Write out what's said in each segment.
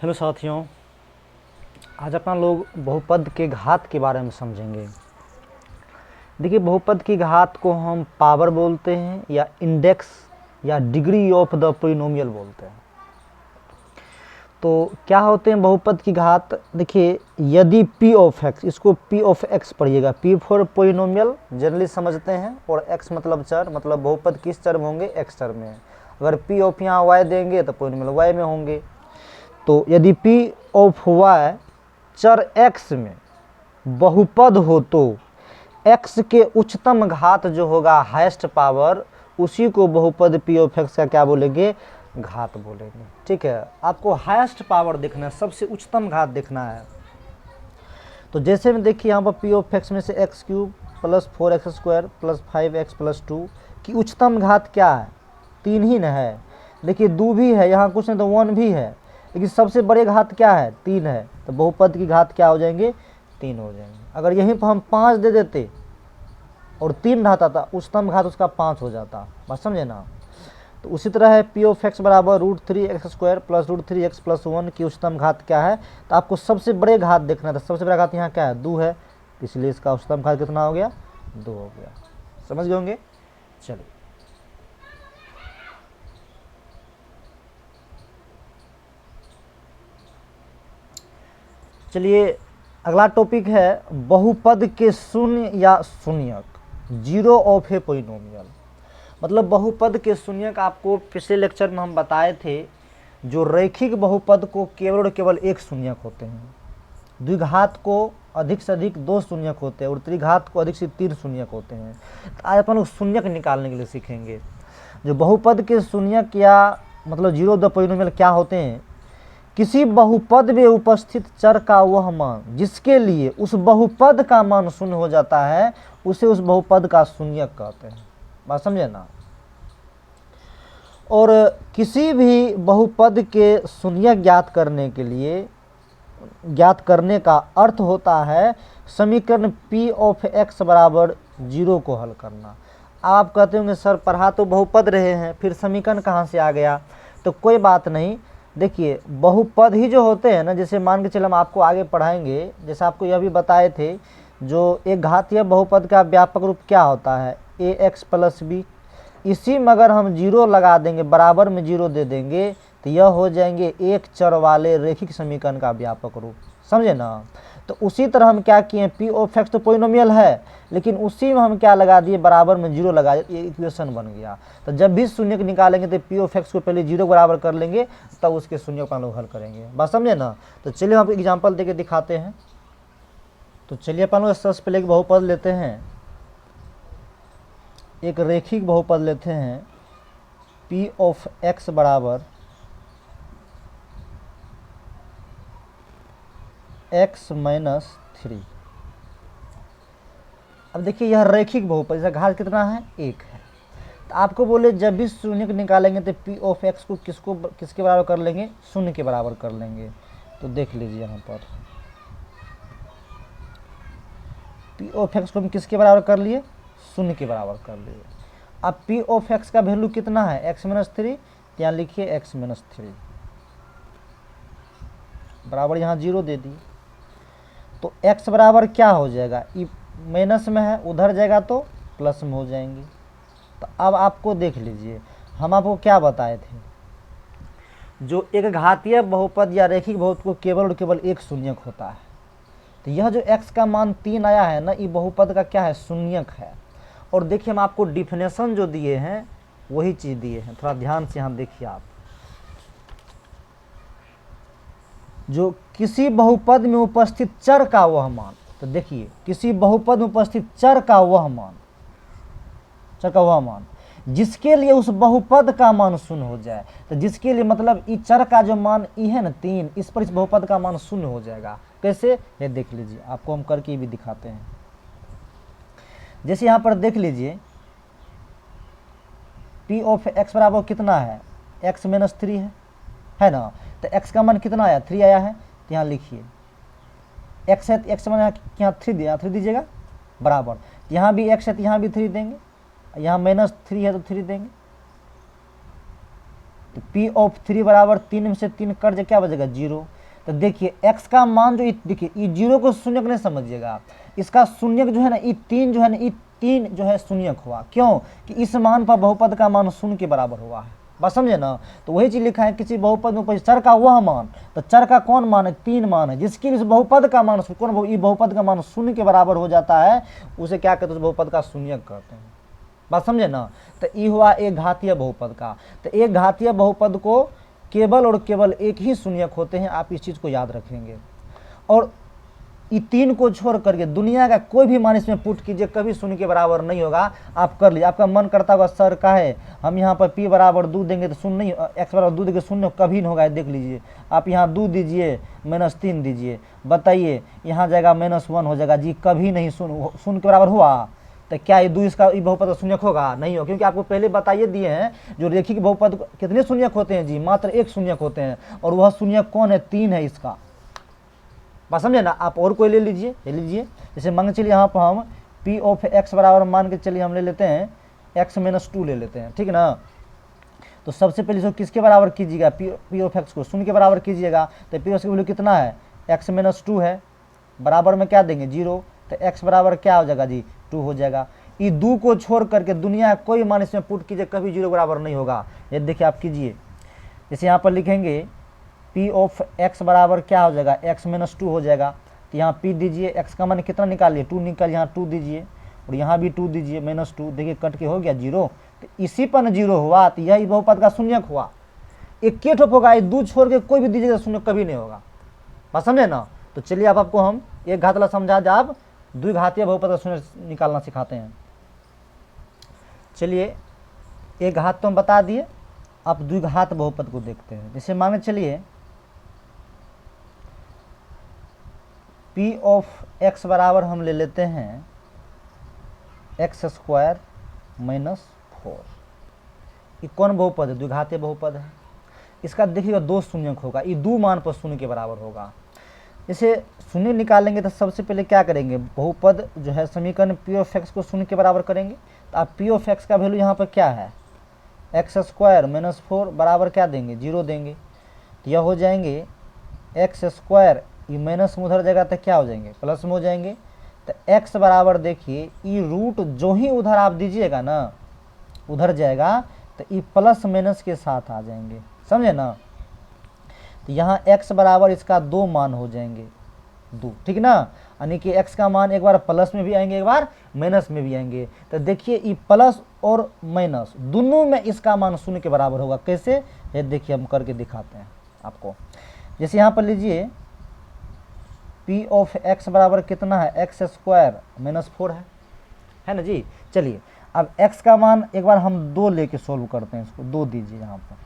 Hello साथियों, आज अपना लोग बहुपद के घात के बारे में समझेंगे। देखिए, बहुपद की घात को हम पावर बोलते हैं या इंडेक्स या डिग्री ऑफ द पोलिनोमियल बोलते हैं। तो क्या होते हैं बहुपद की घात? देखिए, यदि p ऑफ x, इसको p ऑफ x पढ़िएगा, p फॉर पोलिनोमियल जनरली समझते हैं, और x मतलब चर, मतलब बहुपद किस चर में होंगे? x चर में। अगर p ऑफ यहाँ y देंगे तो पोलिनोमियल y में होंगे। तो यदि p ऑफ y चर x में बहुपद हो तो x के उच्चतम घात जो होगा, हाईएस्ट पावर, उसी को बहुपद p ऑफ x का क्या बोलेंगे? घात बोलेंगे। ठीक है, आपको हाईएस्ट पावर देखना है, सबसे उच्चतम घात देखना है। तो जैसे में देखिए यहाँ पर p ऑफ x में से x cube plus 4x square plus 5x plus 2 की उच्चतम घात क्या है? 3 ही न है। देखिए 2 भी है, यहाँ कुछ नहीं तो 1 भी है, लेकिन सबसे बड़े घात क्या है? 3 है। तो बहुपद की घात क्या हो जाएंगे? 3 हो जाएंगे। अगर यहीं पर हम 5 दे देते और 3 रहता था, उच्चतम घात उसका 5 हो जाता। बात समझे ना? तो उसी तरह है p ऑफ x बराबर √3x square plus √3x plus 1 की उच्चतम घात क्या है? तो आपको सबसे बड़े घात देखना था। सबसे बड़ा घात यहाँ क्या है? 2 है, इसलिए इसका उच्चतम घात कितना हो गया? 2 हो गया। समझ गए होंगे? चलिए, अगला टॉपिक है बहुपद के शून्य या शून्यक, जीरो ऑफ ए पोलिनोमियल। मतलब बहुपद के शून्यक आपको पिछले लेक्चर में हम बताए थे। जो रैखिक बहुपद को केवल और केवल एक शून्यक होते हैं, द्विघात को अधिक से अधिक 2 शून्यक होते हैं, और त्रिघात को अधिक से 3 शून्यक होते हैं। तो आज अपन लोग शून्यक निकालने के लिए सीखेंगे। जो बहुपद के शून्यक या मतलब जीरो द पोलिनोमियल क्या होते हैं? किसी बहुपद में उपस्थित चर का वह मान जिसके लिए उस बहुपद का मान शून्य हो जाता है, उसे उस बहुपद का शून्यक कहते हैं। बात समझे ना? और किसी भी बहुपद के शून्यक ज्ञात करने का अर्थ होता है समीकरण p ऑफ x बराबर 0 को हल करना। आप कहते होंगे सर पढ़ा तो बहुपद रहे हैं, फिर समीकरण कहाँ से आ गया? तो कोई बात नहीं। देखिए, बहुपद ही जो होते हैं ना, जैसे मान के चलो हम आपको आगे पढ़ाएंगे, जैसे आपको यह भी बताए थे, जो एक घातीय बहुपद का व्यापक रूप क्या होता है? ax plus b। इसी में अगर हम 0 लगा देंगे, बराबर में 0 दे देंगे, तो यह हो जाएंगे एक चर वाले रैखिक समीकरण का व्यापक रूप। समझे ना? तो उसी तरह हम क्या किए, p ऑफ x तो पोलिनोमियल है, लेकिन उसी में हम क्या लगा दिए? बराबर में 0 लगा दिए, ये इक्वेशन बन गया। तो जब भी शून्य को निकालेंगे तो p ऑफ x को पहले 0 बराबर कर लेंगे, तब उसके शून्य को हम लोग हल करेंगे। बात समझे ना? तो चलिए हम एग्जाम्पल देके दिखाते हैं। तो चलिए अपन लोग सबसे पहले एक बहुपद लेते हैं, एक रैखिक बहुपद लेते हैं, p ऑफ x बराबर x माइनस 3। अब देखिए यह रैखिक बहुपद, इसका घात कितना है? 1 है। तो आपको बोले जब भी शून्य को निकालेंगे तो p ऑफ x को किसके बराबर कर लेंगे? 0 के बराबर कर लेंगे। तो देख लीजिए यहाँ पर p ऑफ x को हम किसके बराबर कर लिए? 0 के बराबर कर लिए। अब p ऑफ x का वैल्यू कितना है? x minus 3। यहाँ लिखिए x माइनस 3 बराबर यहाँ 0 दे दिए। तो x बराबर क्या हो जाएगा? ये माइनस में है, उधर जाएगा तो प्लस में हो जाएंगे। तो अब आपको देख लीजिए, हम आपको क्या बताए थे, जो एक घातीय बहुपद या रैखिक बहुपद को केवल और केवल एक शून्यक होता है। तो यह जो x का मान 3 आया है ना, ये बहुपद का क्या है? शून्यक है। और देखिए हम आपको डिफिनेशन जो दिए हैं वही चीज़ दिए हैं, थोड़ा ध्यान से यहाँ देखिए आप। जो किसी बहुपद में उपस्थित चर का वह मान, तो देखिए किसी बहुपद में उपस्थित चर का वह मान जिसके लिए उस बहुपद का मान 0 हो जाए। तो जिसके लिए मतलब इस चर का जो मान ई है ना 3, इस पर इस बहुपद का मान 0 हो जाएगा। कैसे? ये देख लीजिए, आपको हम करके भी दिखाते हैं। जैसे यहाँ पर देख लीजिए p ऑफ x बराबर कितना है? x माइनस 3 है ना? तो x का मान कितना आया? 3 आया है। तो यहाँ लिखिए x है, x मान यहाँ 3 दिया, 3 दीजिएगा बराबर। यहाँ भी x है तो यहाँ भी 3 देंगे, यहाँ माइनस 3 है तो 3 देंगे। तो पी ऑफ 3 बराबर 3 में से 3 कट जाए क्या बचेगा 0। तो देखिए x का मान जो देखिए ये 0 को शून्यक नहीं समझिएगा, इसका शून्यक जो है ना ये 3 जो है ना ये 3 जो है शून्यक हुआ, क्यों कि इस मान पर बहुपद का मान शून्य के बराबर हुआ है, बात समझे ना। तो वही चीज लिखा है किसी बहुपद में चर का वह मान, तो चर का कौन मान है 3 मान है, जिसकी इस बहुपद का मान कौन ये बहुपद का मान शून्य के बराबर हो जाता है उसे क्या कहते हैं, उस बहुपद का शून्यक कहते हैं, बात समझे ना। तो ये हुआ एक घातीय बहुपद का। तो एक घातीय बहुपद को केवल और केवल एक ही शून्यक होते हैं, आप इस चीज को याद रखेंगे। और ये 3 को छोड़ करके दुनिया का कोई भी मान इसमें पुट कीजिए कभी शून्य के बराबर नहीं होगा। आप कर लीजिए, आपका मन करता होगा सर का है हम यहाँ पर p बराबर 2 देंगे तो शून्य नहीं, x बराबर 2 देंगे शून्य कभी नहीं होगा, देख लीजिए। आप यहाँ 2 दीजिए -3 दीजिए, बताइए यहाँ जाएगा -1 हो जाएगा जी, कभी नहीं शून्य के बराबर हुआ। तो क्या ये 2 इसका बहुपद शून्यक होगा, नहीं हो, क्योंकि आपको पहले बताइए दिए हैं जो रेखिक बहुपद कितने शून्यक होते हैं जी, मात्र एक शून्यक होते हैं, और वह शून्यक कौन है 3 है इसका, बात समझे ना। आप और कोई ले लीजिए, जैसे मान के चलिए यहाँ पर हम p ऑफ x बराबर मान के चलिए हम ले लेते हैं x - 2 ले लेते हैं, ठीक है ना। तो सबसे पहले इसको किसके बराबर कीजिएगा, p ऑफ x को शून्य के बराबर कीजिएगा। तो p ऑफ x की वैल्यू कितना है x - 2 है, बराबर में क्या देंगे 0, तो x बराबर क्या हो जाएगा जी 2 हो जाएगा। ये 2 को छोड़ करके दुनिया कोई मान इसमें पुट कीजिए कभी 0 बराबर नहीं होगा। ये देखिए आप कीजिए, जैसे यहाँ पर लिखेंगे p ऑफ x बराबर क्या हो जाएगा x - 2 हो जाएगा। तो यहाँ p दीजिए, x का मान कितना निकालिए 2 निकालिए, यहाँ 2 दीजिए और यहाँ भी 2 दीजिए -2, देखिए कट के हो गया 0। तो इसी पर 0 हुआ, तो यही बहुपद का शून्यक हुआ। एक के ठोप होगा, 2 छोड़ के कोई भी दीजिएगा शून्य कभी नहीं होगा, बात समझे ना। तो चलिए अब आपको हम एक घात वाला समझा दे, आप द्विघातीय बहुपद का शून्य निकालना सिखाते हैं। चलिए एक घात तो हम बता दिए, आप द्विघात बहुपद को देखते हैं। जैसे माने चलिए p ऑफ x बराबर हम ले लेते हैं x² - 4। ये कौन बहुपद है, द्विघातीय बहुपद है। इसका देखिएगा 2 शून्यक होगा, ये 2 मान पर शून्य के बराबर होगा। जैसे शून्य निकालेंगे तो सबसे पहले क्या करेंगे, बहुपद जो है समीकरण p ऑफ x को शून्य के बराबर करेंगे। तो आप p ऑफ x का वैल्यू यहाँ पर क्या है x² - 4 बराबर क्या देंगे 0 देंगे। तो यह हो जाएंगे x², ये माइनस में उधर जाएगा तो क्या हो जाएंगे प्लस में हो जाएंगे। तो x बराबर देखिए ये रूट जो ही उधर आप दीजिएगा ना उधर जाएगा, तो ये प्लस माइनस के साथ आ जाएंगे, समझे ना। तो यहाँ x बराबर इसका 2 मान हो जाएंगे 2, ठीक ना। यानी कि x का मान एक बार प्लस में भी आएंगे एक बार माइनस में भी आएंगे। तो देखिए ये प्लस और माइनस दोनों में इसका मान शून्य के बराबर होगा। कैसे, ये देखिए हम करके दिखाते हैं आपको। जैसे यहाँ पर लीजिए p ऑफ x बराबर कितना है x² - 4 है ना जी। चलिए अब x का मान एक बार हम 2 लेके सोल्व करते हैं, इसको 2 दीजिए यहाँ पर,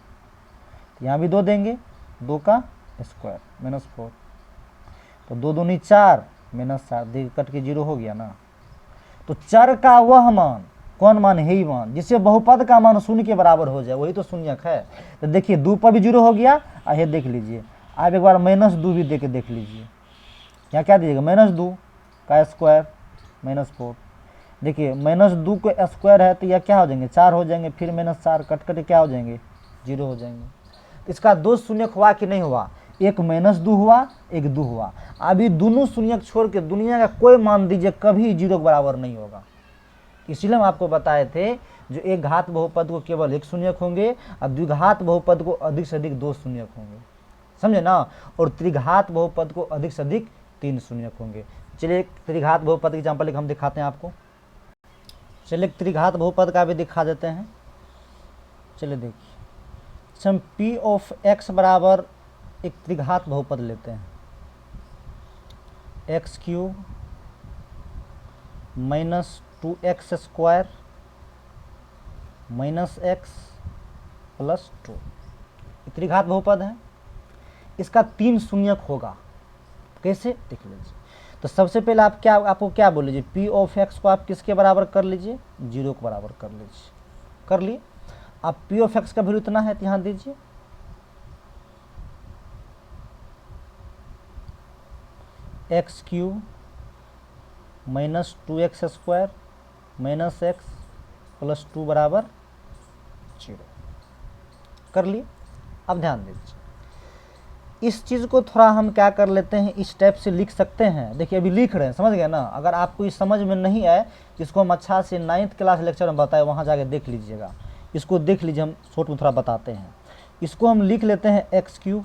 तो यहाँ भी 2 देंगे, 2 का स्क्वायर -4, तो 2 दूनी 4 -4 देखिए कट के 0 हो गया ना। तो चर का वह मान कौन मान है, ही मान जिससे बहुपद का मान शून्य के बराबर हो जाए वही तो शून्यक है। तो देखिए 2 पर भी 0 हो गया, ये देख लीजिए। आप एक बार -2 भी दे के देख लीजिए, यहाँ क्या दीजिएगा -2 का स्क्वायर -4। देखिए -2 को स्क्वायर है तो यह क्या हो जाएंगे 4 हो जाएंगे, फिर -4 कट कट क्या हो जाएंगे 0 हो जाएंगे। तो इसका 2 शून्यक हुआ कि नहीं हुआ, एक -2 हुआ एक 2 हुआ। अभी दोनों शून्यक छोड़ के दुनिया का कोई मान दीजिए कभी 0 के बराबर नहीं होगा। इसीलिए हम आपको बताए थे जो एक घात बहुपद को केवल एक शून्यक होंगे और द्विघात बहुपद को अधिक से अधिक 2 शून्यक होंगे, समझे ना। और त्रिघात बहुपद को अधिक से अधिक 3 शून्यक होंगे। चलिए एक त्रिघात बहुपद की एग्जाम्पल हम दिखाते हैं आपको। चलिए त्रिघात बहुपद का भी दिखा देते हैं। चलिए देखिए हम p ऑफ x बराबर एक त्रिघात बहुपद लेते हैं x³ - 2x² - x + 2 त्रिघात बहुपद है। इसका 3 शून्यक होगा, कैसे देख लीजिए। तो सबसे पहले आप आपको क्या बोल लीजिए, p ऑफ x को आप किसके बराबर कर लीजिए 0 के बराबर कर लीजिए, कर लिए। अब p ऑफ x का वैल्यू इतना है तो यहाँ दीजिए, x³ - 2x² - x + 2 बराबर 0 कर लिए। अब ध्यान दीजिए, इस चीज़ को थोड़ा हम क्या कर लेते हैं, इस टाइप से लिख सकते हैं। देखिए अभी लिख रहे हैं, समझ गए ना। अगर आपको इस समझ में नहीं आए, जिसको हम अच्छा से 9th क्लास लेक्चर में बताए, वहाँ जाके देख लीजिएगा। इसको देख लीजिए, हम शॉर्ट में थोड़ा बताते हैं। इसको हम लिख लेते हैं एक्स क्यूब,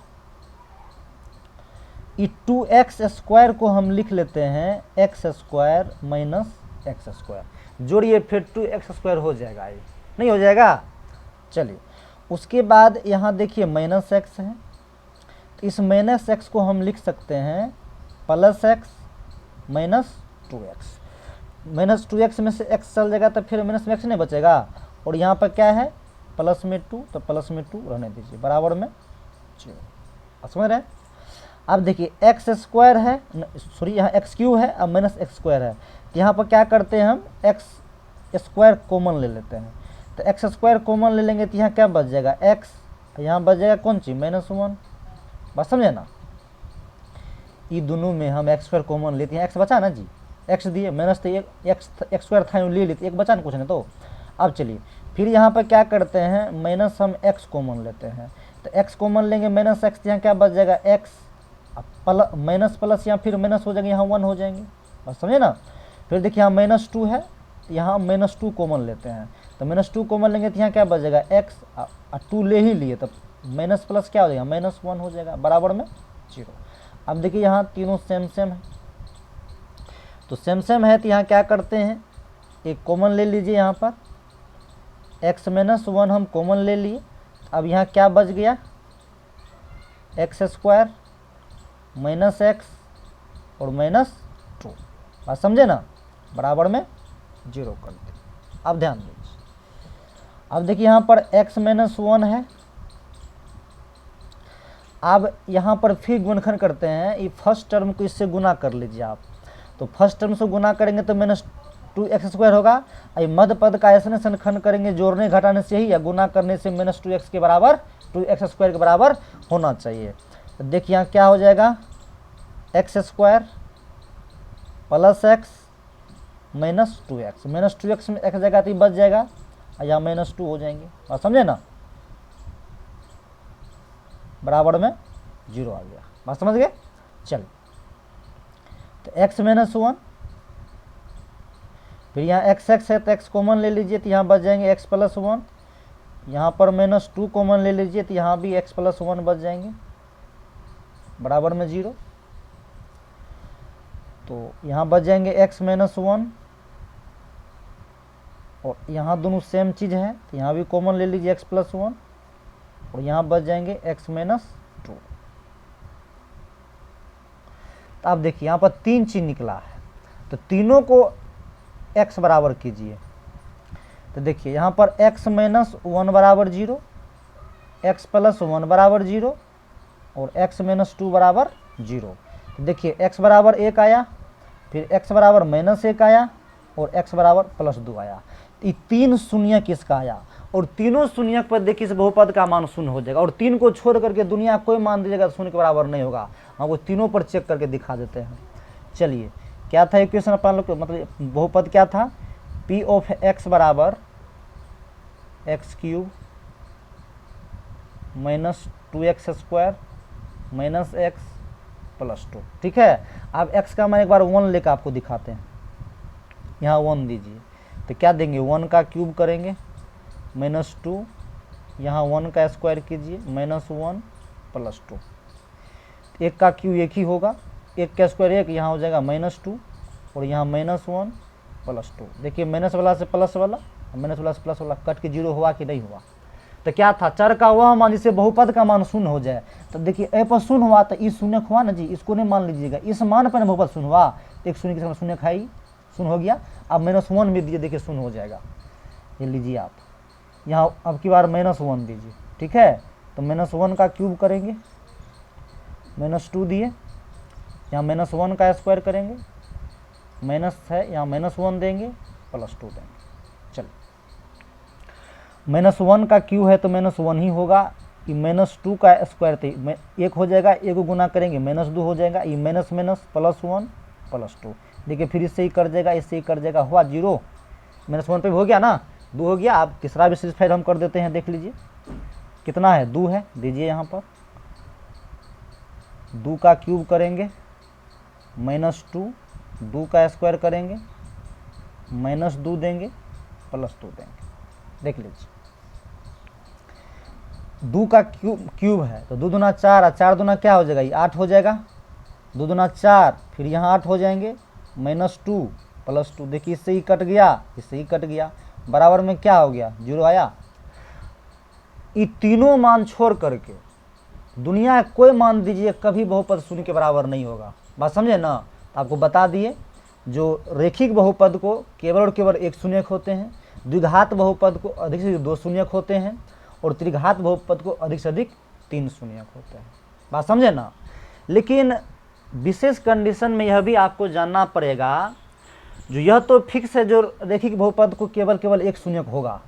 ये 2x स्क्वायर को हम लिख लेते हैं x square minus x square. जोड़िए फिर 2x स्क्वायर हो जाएगा, ये नहीं हो जाएगा। चलिए उसके बाद यहाँ देखिए माइनस एक्स है, तो इस माइनस एक्स को हम लिख सकते हैं plus x minus 2x। Minus 2x में से x चल जाएगा तो फिर माइनस में x नहीं बचेगा, और यहाँ पर क्या है प्लस में 2, तो प्लस में 2 रहने दीजिए, बराबर में 0। समझ रहे हैं। अब देखिए एक्स स्क्वायर है, सॉरी यहाँ एक्स क्यूब है, अब माइनस एक्स स्क्वायर है, तो यहाँ पर क्या करते हैं हम एक्स स्क्वायर कॉमन ले लेते हैं। तो एक्स स्क्वायर कॉमन ले लेंगे तो यहाँ क्या बच जाएगा एक्स, यहाँ बच जाएगा कौन चीज़ -1। बस समझे ना, ये दोनों में हम एक्स स्क्वायर कॉमन लेते हैं, एक्स बचा ना जी, एक्स दिए माइनस तो एक्स स्क्वायर था ले लेते, एक बचा ना कुछ नहीं। तो अब चलिए फिर यहाँ पर क्या करते हैं माइनस हम एक्स कॉमन लेते हैं, तो एक्स कॉमन लेंगे माइनस एक्स, यहाँ क्या बच जाएगा एक्स, प्लस माइनस प्लस यहाँ फिर माइनस हो जाएंगे, यहाँ 1 हो जाएंगे। बस समझे ना। फिर देखिए यहाँ -2 है, तो यहाँ -2 कॉमन लेते हैं, तो -2 कॉमन लेंगे तो यहाँ क्या बच जाएगा एक्स, 2 ले ही लिए, तो माइनस प्लस क्या हो जाएगा -1 हो जाएगा, बराबर में 0। अब देखिए यहाँ तीनों सेम सेम है, तो सेम सेम है, तो यहाँ क्या करते हैं एक कॉमन ले लीजिए, यहाँ पर x -1 हम कॉमन ले लिए। अब यहाँ क्या बच गया एक्स स्क्वायर माइनस एक्स और -2। बात समझे ना, बराबर में 0 कर दे। अब ध्यान दीजिए, अब देखिए यहाँ पर x -1 है, अब यहाँ पर फिर गुणनखंड करते हैं, ये फर्स्ट टर्म को इससे गुना कर लीजिए आप, तो फर्स्ट टर्म से गुना करेंगे तो -2x स्क्वायर होगा, ये मध्य पद का ऐसे खंड करेंगे, जोड़ने घटाने से ही या गुना करने से -2x के बराबर 2x स्क्वायर के बराबर होना चाहिए। तो देखिए यहाँ क्या हो जाएगा x square plus x minus 2x, -2x में x जगह तो बच जाएगा, यहाँ -2 हो जाएंगे। और समझे ना, बराबर में 0 आ गया। बात समझ गए। चल तो x -1, फिर यहाँ x है तो x कॉमन ले लीजिए, तो यहाँ बच जाएंगे x + 1, यहाँ पर -2 कॉमन ले लीजिए, तो यहाँ भी x + 1 बच जाएंगे, बराबर में 0। तो यहाँ बच जाएंगे x -1, और यहाँ दोनों सेम चीज़ है, तो यहाँ भी कॉमन ले लीजिए x + 1, और यहाँ बच जाएंगे x -2। तो अब देखिए यहाँ पर 3 चीज़ निकला है, तो तीनों को x बराबर कीजिए। तो देखिए यहाँ पर x -1 बराबर 0, x + 1 बराबर 0 और x -2 बराबर 0। तो देखिए x बराबर 1 आया, फिर x बराबर -1 आया, और x बराबर +2 आया। ये 3 शून्य किसका आया, और तीनों शून्य पर देखिए इस बहुपद का मान 0 हो जाएगा, और 3 को छोड़ करके दुनिया कोई मान दीजिएगा 0 के बराबर नहीं होगा। हम वो तीनों पर चेक करके दिखा देते हैं। चलिए क्या था इक्वेशन अपन लोग, मतलब बहुपद क्या था, P ऑफ x बराबर x³ -2x स्क्वायर -x + 2। ठीक है, अब x का मान एक बार 1 लेकर आपको दिखाते हैं, यहाँ 1 दीजिए, तो क्या देंगे 1 का क्यूब करेंगे -2, यहाँ 1 का स्क्वायर कीजिए -1 + 2, एक का क्यूब एक ही होगा, एक का स्क्वायर एक, यहाँ हो जाएगा -2 और यहाँ -1 + 2। देखिए माइनस वाला से प्लस वाला, माइनस वाला से प्लस वाला कट के 0 हुआ कि नहीं हुआ। तो क्या था चर का वह मान जिससे बहुपद का मान 0 हो जाए। तो देखिए ए पर 0 हुआ तो इस 0 हुआ ना जी, इसको नहीं मान लीजिएगा, इस मान पर बहुपद 0 हुआ, तो एक 0 के साथ 0 खाई 0 हो गया। अब -1 भी दीजिए, देखिए 0 हो जाएगा, ये लीजिए आप, यहाँ अब की बार -1 दीजिए। ठीक है, तो -1 का क्यूब करेंगे, -2 दिए, यहाँ -1 का स्क्वायर करेंगे, माइनस है यहाँ -1 देंगे +2 देंगे। चलो -1 का क्यू है तो -1 ही होगा, ये -2 का स्क्वायर थे एक हो जाएगा, एक को गुना करेंगे -2 हो जाएगा, ये माइनस +1 +2। देखिए फिर इससे ही कर जाएगा, इससे ही कर जाएगा, हुआ 0, -1 पे भी हो गया ना, 2 हो गया। अब तीसरा भी सिम्प्लीफाइड हम कर देते हैं, देख लीजिए कितना है, 2 है, दीजिए यहाँ पर 2 का क्यूब करेंगे -2, 2 का स्क्वायर करेंगे -2 देंगे +2 देंगे। देख लीजिए 2 का क्यूब है तो 2 दूना 4 और 4 दूना क्या हो जाएगा, ये 8 हो जाएगा, 2 दूना 4, फिर यहाँ 8 हो जाएंगे -2 +2। देखिए इससे ही कट गया, इससे ही कट गया, बराबर में क्या हो गया, 0 आया। ये तीनों मान छोड़ करके दुनिया का कोई मान दीजिए कभी बहुपद शून्य के बराबर नहीं होगा। बात समझे ना, तो आपको बता दिए जो रेखिक बहुपद को केवल और केवल एक शून्यक होते हैं, द्विघात बहुपद को अधिक से अधिक 2 शून्यक होते हैं, और त्रिघात बहुपद को अधिक से अधिक 3 शून्यक होते हैं। बात समझे ना। लेकिन विशेष कंडीशन में यह भी आपको जानना पड़ेगा, जो यह तो फिक्स है जो रेखिक बहुपद को केवल केवल एक शून्यक होगा,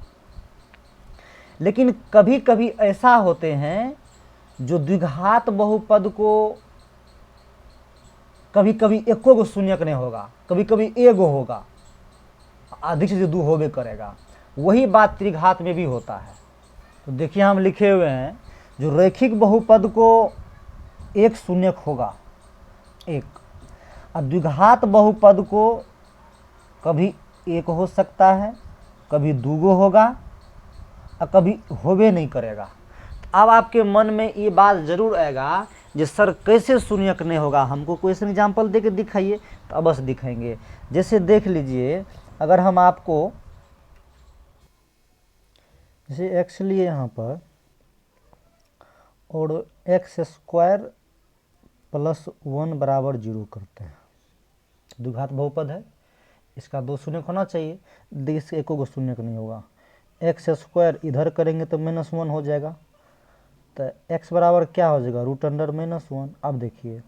लेकिन कभी कभी ऐसा होते हैं जो द्विघात बहुपद को कभी कभी एको गो शून्यक नहीं होगा, कभी कभी एगो होगा, अधिक से 2 होबे करेगा। वही बात त्रिघात में भी होता है। तो देखिए हम लिखे हुए हैं जो रैखिक बहुपद को एक शून्यक होगा एक, और द्विघात बहुपद को कभी एक हो सकता है, कभी 2 होगा और कभी होबे नहीं करेगा। अब आपके मन में ये बात जरूर आएगा जो सर कैसे शून्यक नहीं होगा, हमको कोई ऐसा एग्जाम्पल दे के दिखाइए। तो अवश्य दिखाएंगे। जैसे देख लीजिए, अगर हम आपको जैसे x लिए यहाँ पर और x² + 1 = 0 करते हैं, द्विघात बहुपद है, इसका 2 शून्यक होना चाहिए, इसका एको गो शून्यक नहीं होगा। x² इधर करेंगे तो -1 हो जाएगा, तो x बराबर क्या हो जाएगा, √(-1). अब देखिए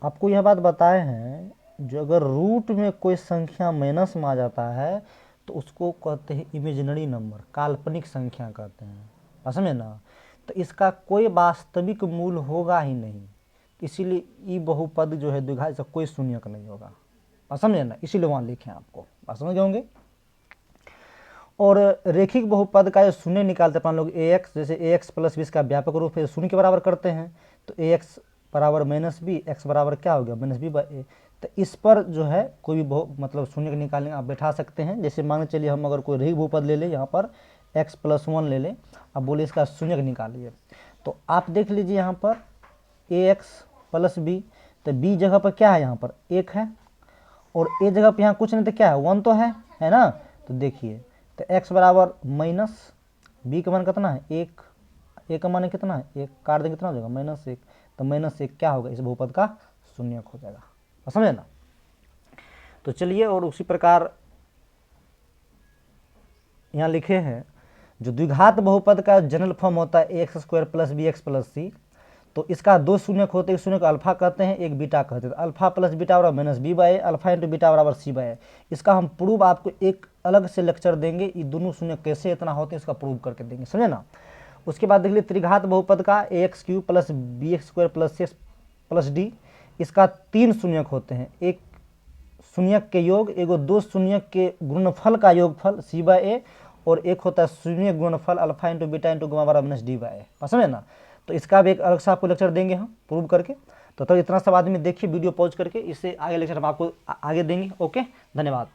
आपको यह बात बताए हैं, जो अगर रूट में कोई संख्या माइनस में आ जाता है तो उसको कहते हैं इमेजिनरी नंबर, काल्पनिक संख्या कहते हैं, समझे ना। तो इसका कोई वास्तविक मूल होगा ही नहीं, इसीलिए ये बहुपद जो है द्विघात, इसका कोई शून्यक नहीं होगा, समझे ना, इसीलिए वहाँ लिखे आपको, समझ गए होंगे। और रेखिक बहुपद का जो शून्य निकालते हैं अपन लोग ax, जैसे ax + b का व्यापक रूप है शून्य के बराबर करते हैं, तो ax बराबर -b, x बराबर क्या हो गया, -b/a। तो इस पर जो है कोई भी मतलब शून्य निकालने आप बैठा सकते हैं। जैसे मान चलिए हम अगर कोई रेखिक बहुपद ले लें, यहाँ पर x + 1 ले लें, अब बोले इसका शून्य निकालिए, तो आप देख लीजिए यहाँ पर ax + b, तो b जगह पर क्या है, यहाँ पर 1 है, और a जगह पर यहाँ कुछ नहीं तो क्या है, 1 तो है ना। तो देखिए तो x बराबर -b का मान कितना है, 1, a का मान कितना है, 1, काट देंगे कितना हो जाएगा, -1, तो -1 क्या होगा, इस बहुपद का शून्यक हो जाएगा, समझे ना। तो चलिए, और उसी प्रकार यहाँ लिखे हैं जो द्विघात बहुपद का जनरल फॉर्म होता है ax² + bx + c, तो इसका 2 शून्यक होते हैं, एक शून्य को अल्फा कहते हैं, एक बीटा कहते हैं। अल्फा + बीटा बराबर -b/a, अल्फा × बीटा बराबर c/a। इसका हम प्रूफ आपको एक अलग से लेक्चर देंगे, ये दोनों शून्यक कैसे इतना होते हैं इसका प्रूफ करके देंगे, समझे ना। उसके बाद देख लीजिए त्रिघात बहुपद का ax³ + bx² + c + d, इसका 3 शून्यक होते हैं, एक शून्यक के योग, एगो 2 शून्यक के गुणनफल का योगफल c/a, और एक होता है शून्य गुणनफल अल्फा × बीटा × गामा बराबर -d/a, समझे ना। तो इसका भी एक अलग से आपको लेक्चर देंगे हम प्रूव करके। तो इतना सब आदमी देखिए वीडियो पॉज करके, इससे आगे लेक्चर हम आपको आगे देंगे। ओके, धन्यवाद।